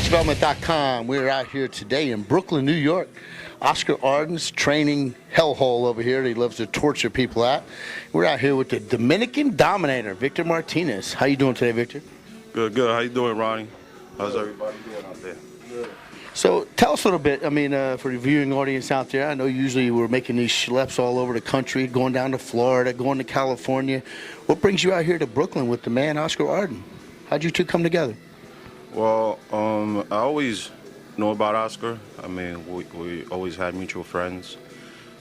sportsdevelopment.com. We're out here today in Brooklyn, New York. Oscar Arden's training hellhole over here that he loves to torture people at. We're out here with the Dominican Dominator, Victor Martinez. How you doing today, Victor? Good, good. How you doing, Ronnie? How's everybody doing out there? Good. So tell us a little bit, for the viewing audience out there, I know usually we're making these schleps all over the country, going down to Florida, going to California. What brings you out here to Brooklyn with the man, Oscar Arden? How'd you two come together? Well, I always know about Oscar. I mean, we always had mutual friends.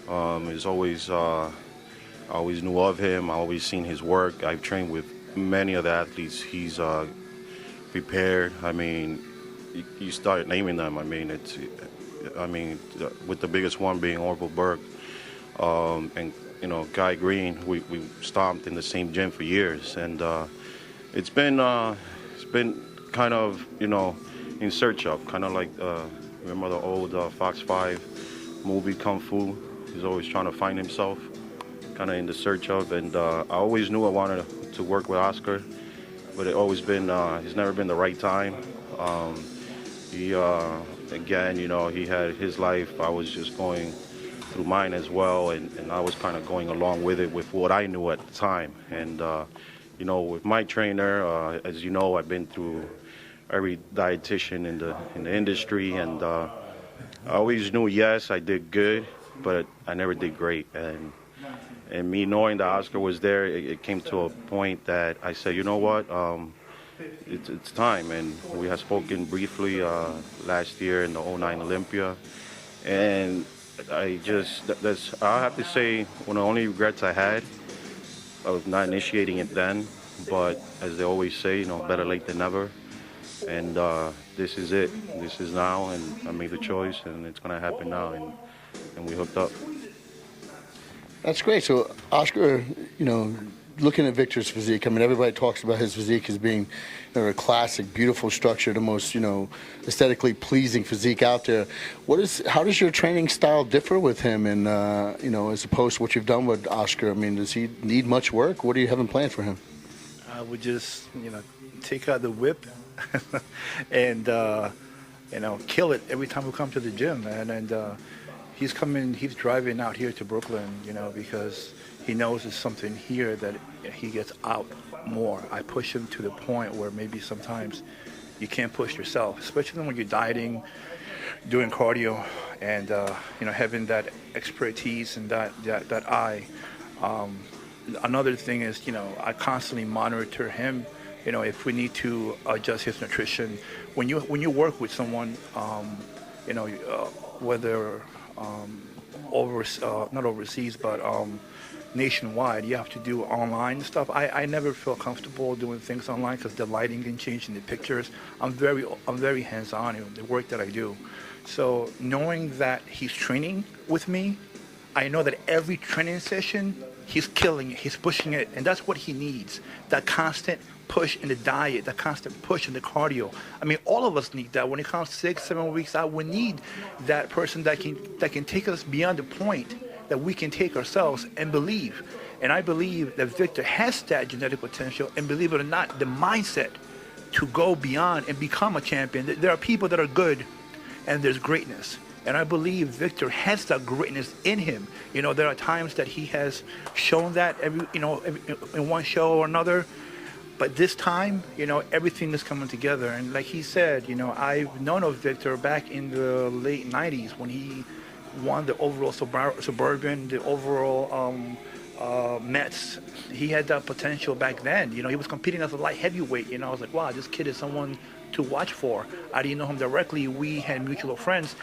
I always knew of him. I always seen his work. I've trained with many of the athletes he's prepared. I mean, you start naming them. I mean, with the biggest one being Orville Burke, and Guy Green. We stomped in the same gym for years, and it's been kind of in search of, kind of like remember the old Fox 5 movie Kung Fu. He's always trying to find himself, kind of in the search of, and I always knew I wanted to work with Oscar, but it's never been the right time. He had his life. I was just going through mine as well, and I was kind of going along with it with what I knew at the time. And with my trainer, as you know, I've been through every dietitian in the industry, and I always knew, yes, I did good, but I never did great. And me knowing that Oscar was there, it came to a point that I said, you know what, it's time. And we had spoken briefly last year in the 2009 Olympia, and I have to say, one of the only regrets I had of not initiating it then, but as they always say, better late than never. And this is it. This is now, and I made the choice, and it's going to happen now, and we hooked up. That's great. So, Oscar, looking at Victor's physique, I mean, everybody talks about his physique as being a classic, beautiful structure, the most, aesthetically pleasing physique out there. How does your training style differ with him, and as opposed to what you've done with Oscar? I mean, does he need much work? What do you have in plan for him? We just, take out the whip and, kill it every time we come to the gym, man. And he's driving out here to Brooklyn, because he knows there's something here that he gets out more. I push him to the point where maybe sometimes you can't push yourself, especially when you're dieting, doing cardio, and having that expertise and that eye. Another thing is, I constantly monitor him. If we need to adjust his nutrition. When you work with someone, whether not overseas, but nationwide, you have to do online stuff. I never feel comfortable doing things online because the lighting can change in the pictures. I'm very hands-on in the work that I do. So knowing that he's training with me, I know that every training session he's killing it, he's pushing it, and that's what he needs. That constant push in the diet, that constant push in the cardio. I mean, all of us need that. When it comes 6-7 weeks out, we need that person that can take us beyond the point that we can take ourselves and believe. And I believe that Victor has that genetic potential, and believe it or not, the mindset to go beyond and become a champion. There are people that are good, and there's greatness. And I believe Victor has that greatness in him. There are times that he has shown that in one show or another. But this time, everything is coming together. And like he said, I've known of Victor back in the late 90s when he won the overall Suburban, the overall Mets. He had that potential back then. He was competing as a light heavyweight. I was like, wow, this kid is someone to watch for. I didn't know him directly. We had mutual friends.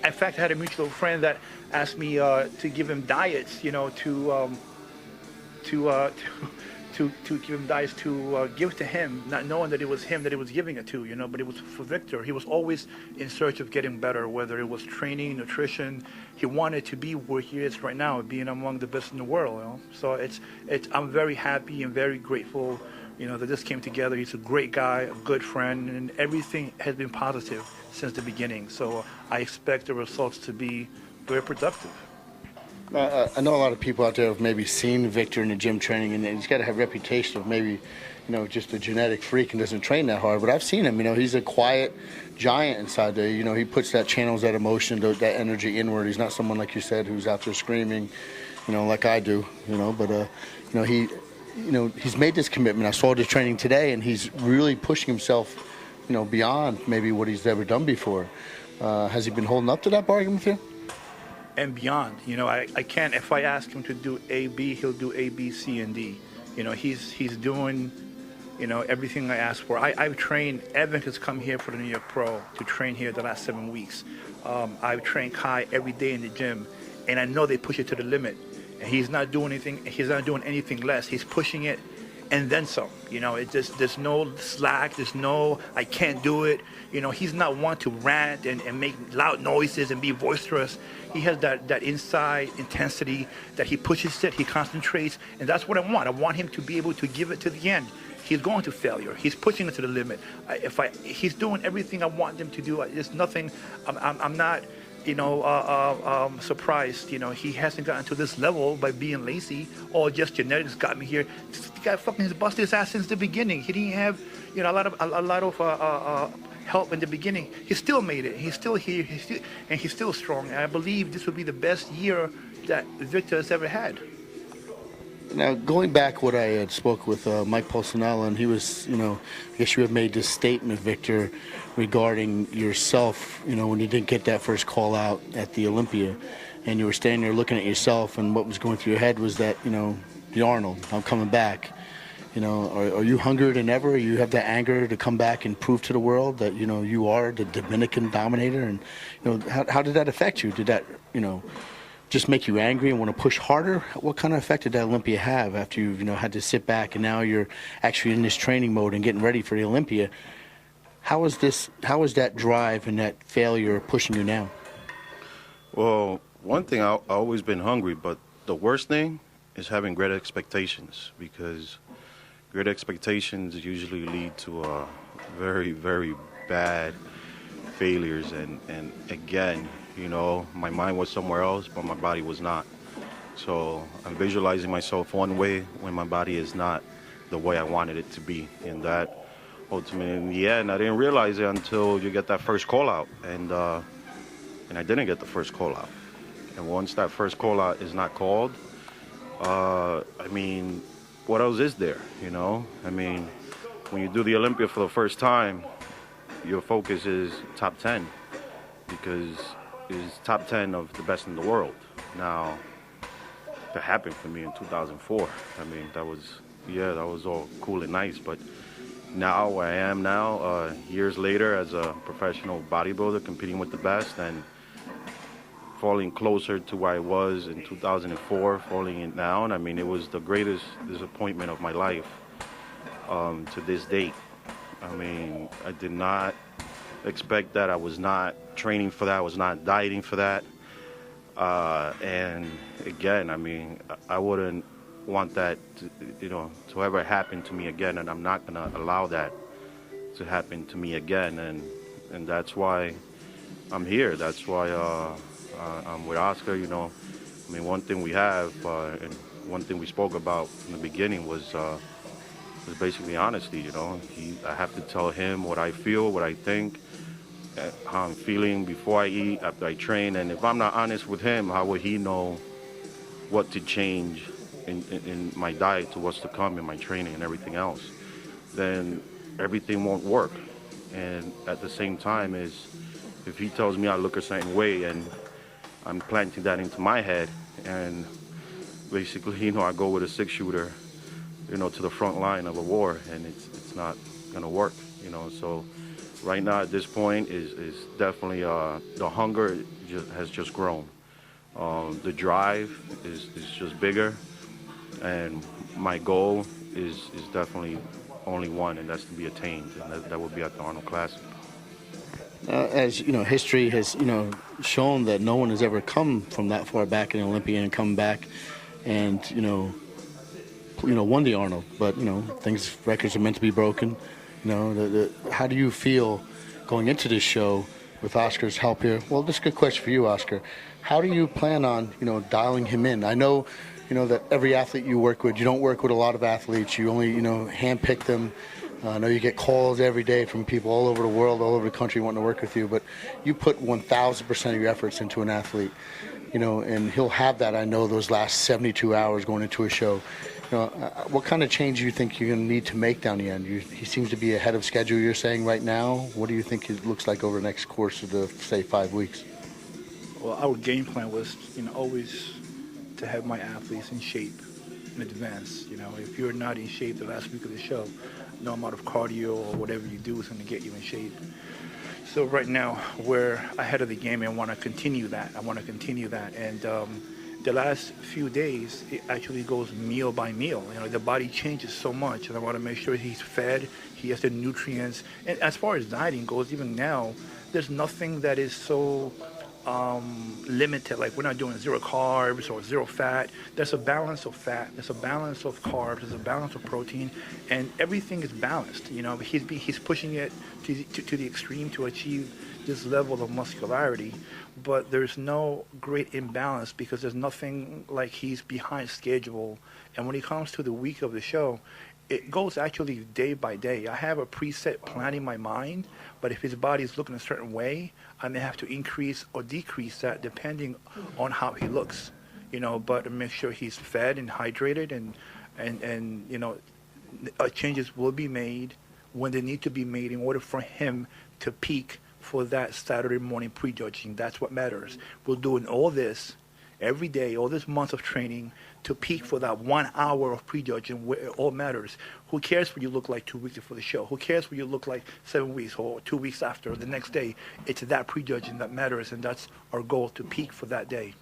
In fact, I had a mutual friend that asked me to give him diets, to give him diets to give to him, not knowing that it was him that he was giving it to, but it was for Victor. He was always in search of getting better, whether it was training, nutrition. He wanted to be where he is right now, being among the best in the world. So I'm very happy and very grateful, that this came together. He's a great guy, a good friend, and everything has been positive since the beginning. So I expect the results to be very productive. I know a lot of people out there have maybe seen Victor in the gym training, and he's got to have a reputation of maybe, just a genetic freak and doesn't train that hard. But I've seen him. He's a quiet giant inside there. He puts channels that emotion, that energy inward. He's not someone, like you said, who's out there screaming, like I do. But he's made this commitment. I saw the training today, and he's really pushing himself, beyond maybe what he's ever done before. Has he been holding up to that bargain with you? And beyond. I can't. If I ask him to do A, B, he'll do A, B, C, and D. He's doing, everything I asked for. I've trained. Evan has come here for the New York Pro to train here the last 7 weeks. I've trained Kai every day in the gym, and I know they push it to the limit. And he's not doing anything. He's not doing anything less. He's pushing it, and then some. It just there's no slack. There's no I can't do it. He's not one to rant and make loud noises and be boisterous. He has that inside intensity that he pushes it. He concentrates, and that's what I want. I want him to be able to give it to the end. He's going to failure. He's pushing it to the limit. He's doing everything I want him to do. There's nothing. I'm not. Surprised, he hasn't gotten to this level by being lazy or just genetics got me here. This guy fucking has busted his ass since the beginning. He didn't have, a lot of help in the beginning. He still made it. He's still here. He's still strong. And I believe this would be the best year that Victor has ever had. Now, going back what I had spoke with Mike Pulcinella, and he was, I guess you had made this statement, Victor, regarding yourself, when you didn't get that first call out at the Olympia, and you were standing there looking at yourself, and what was going through your head was that, the Arnold, I'm coming back. Are you hungrier than ever? You have that anger to come back and prove to the world that, you are the Dominican dominator, and, how did that affect you? Did that, just make you angry and want to push harder? What kind of effect did that Olympia have after you had to sit back and now you're actually in this training mode and getting ready for the Olympia? How is that drive and that failure pushing you now? Well, one thing, I've always been hungry, but the worst thing is having great expectations, because great expectations usually lead to very, very bad failures. And again, my mind was somewhere else, but my body was not. So I'm visualizing myself one way when my body is not the way I wanted it to be. And that ultimately, in the end, I didn't realize it until you get that first call out. And I didn't get the first call out. And once that first call out is not called, what else is there, when you do the Olympia for the first time, your focus is top 10, because it's top 10 of the best in the world. Now, that happened for me in 2004. That was all cool and nice, but now where I am now, years later as a professional bodybuilder, competing with the best and falling closer to where I was in 2004, falling it down. It was the greatest disappointment of my life to this date. I did not expect that. I was not training for that. I was not dieting for that. And again, I wouldn't want that to ever happen to me again, and I'm not going to allow that to happen to me again. And that's why I'm here. That's why I'm with Oscar. One thing we have, and one thing we spoke about in the beginning was basically honesty. I have to tell him what I feel, what I think, how I'm feeling before I eat, after I train. And if I'm not honest with him, how would he know what to change in my diet to what's to come in my training and everything else? Then everything won't work. And at the same time, if he tells me I look a certain way and I'm planting that into my head, and basically, I go with a 6-shooter, to the front line of a war, and it's not gonna work, So right now at this point is definitely the hunger has just grown. The drive is just bigger, and my goal is definitely only one, and that's to be attained, and that would be at the Arnold Classic. As history has shown that no one has ever come from that far back in the Olympia and come back and won the Arnold. But records are meant to be broken. How do you feel going into this show? with Oscar's help here. Well, this is a good question for you, Oscar. How do you plan on, dialing him in? I know, that every athlete you work with, you don't work with a lot of athletes. You only, handpick them. I know you get calls every day from people all over the world, all over the country wanting to work with you, but you put 1,000% of your efforts into an athlete, and he'll have that, I know, those last 72 hours going into a show. What kind of change do you think you're going to need to make down the end? He seems to be ahead of schedule, you're saying, right now. What do you think it looks like over the next course of the, say, 5 weeks? Well, our game plan was, always to have my athletes in shape in advance. If you're not in shape the last week of the show, no amount of cardio or whatever you do is going to get you in shape. So right now, we're ahead of the game and want to continue that. And the last few days, it actually goes meal by meal. The body changes so much, and I want to make sure he's fed, he has the nutrients. And as far as dieting goes, even now, there's nothing that is so limited. Like, we're not doing 0 carbs or 0 fat. There's a balance of fat, there's a balance of carbs, there's a balance of protein, and everything is balanced. He's pushing it to the extreme to achieve this level of muscularity, but there's no great imbalance because there's nothing like he's behind schedule. And when it comes to the week of the show, it goes actually day by day. I have a preset plan in my mind, but if his body is looking a certain way, I may have to increase or decrease that depending on how he looks, but to make sure he's fed and hydrated, and changes will be made when they need to be made in order for him to peak for that Saturday morning prejudging. That's what matters. We're doing all this every day, all this month of training to peak for that 1 hour of prejudging where it all matters. Who cares what you look like 2 weeks before the show? Who cares what you look like 7 weeks or 2 weeks after or the next day? It's that prejudging that matters, and that's our goal, to peak for that day.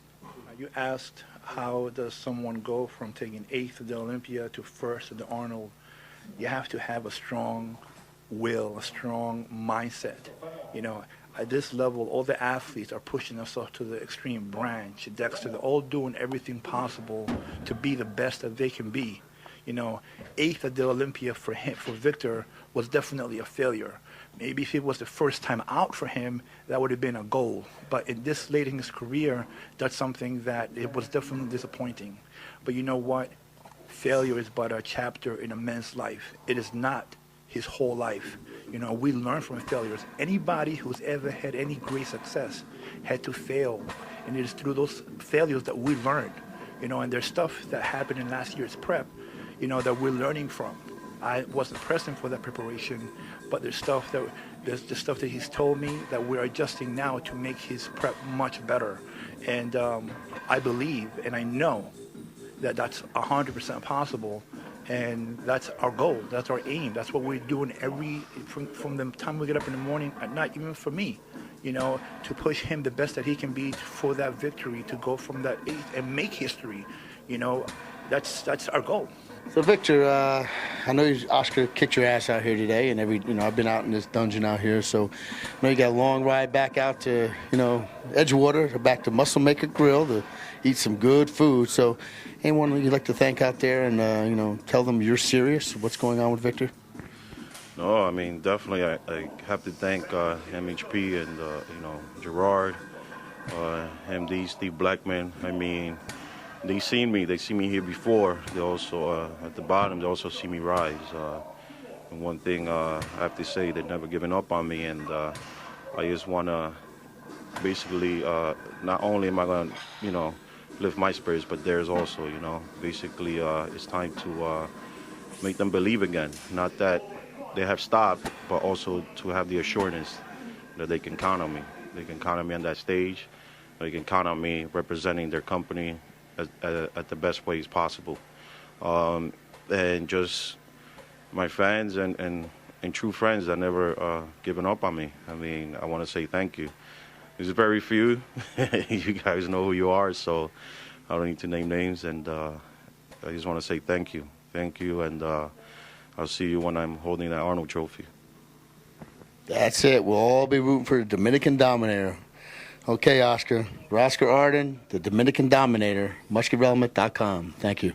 You asked, how does someone go from taking 8th at the Olympia to 1st at the Arnold? You have to have a strong will, a strong mindset. At this level, all the athletes are pushing themselves to the extreme. Branch, Dexter, they're all doing everything possible to be the best that they can be. 8th at the Olympia for Victor was definitely a failure. Maybe if it was the first time out for him, that would have been a goal. But in this late in his career, that's something that it was definitely disappointing. But you know what? Failure is but a chapter in a man's life. It is not his whole life. We learn from failures. Anybody who's ever had any great success had to fail, and it is through those failures that we learn. And there's stuff that happened in last year's prep, that we're learning from. I wasn't present for that preparation, but there's the stuff that he's told me that we're adjusting now to make his prep much better. And I believe and I know that that's 100% possible. And that's our goal. That's our aim. That's what we're doing from the time we get up in the morning at night, even for me, to push him the best that he can be for that victory, to go from that 8th and make history. That's our goal. So, Victor, I know Oscar kicked your ass out here today, and I've been out in this dungeon out here, so I know you got a long ride back out to, Edgewater, back to Muscle Maker Grill to eat some good food. So, anyone you'd like to thank out there and, tell them you're serious? What's going on with Victor? No, I mean, definitely I have to thank MHP and, Gerard, MD, Steve Blackman. I mean, they see me here before. They also, at the bottom, they also see me rise. And one thing I have to say, they've never given up on me, and I just want to basically, not only am I going to, lift my spirits, but theirs also, Basically, it's time to make them believe again. Not that they have stopped, but also to have the assurance that they can count on me. They can count on me on that stage. They can count on me representing their company at the best ways possible. And just my fans and true friends that never given up on me. I mean, I want to say thank you. There's very few. You guys know who you are, so I don't need to name names. And I just want to say thank you. Thank you, and I'll see you when I'm holding that Arnold trophy. That's it. We'll all be rooting for the Dominican Dominator. Okay, Oscar. For Oscar Arden, the Dominican Dominator, musculardevelopment.com. Thank you.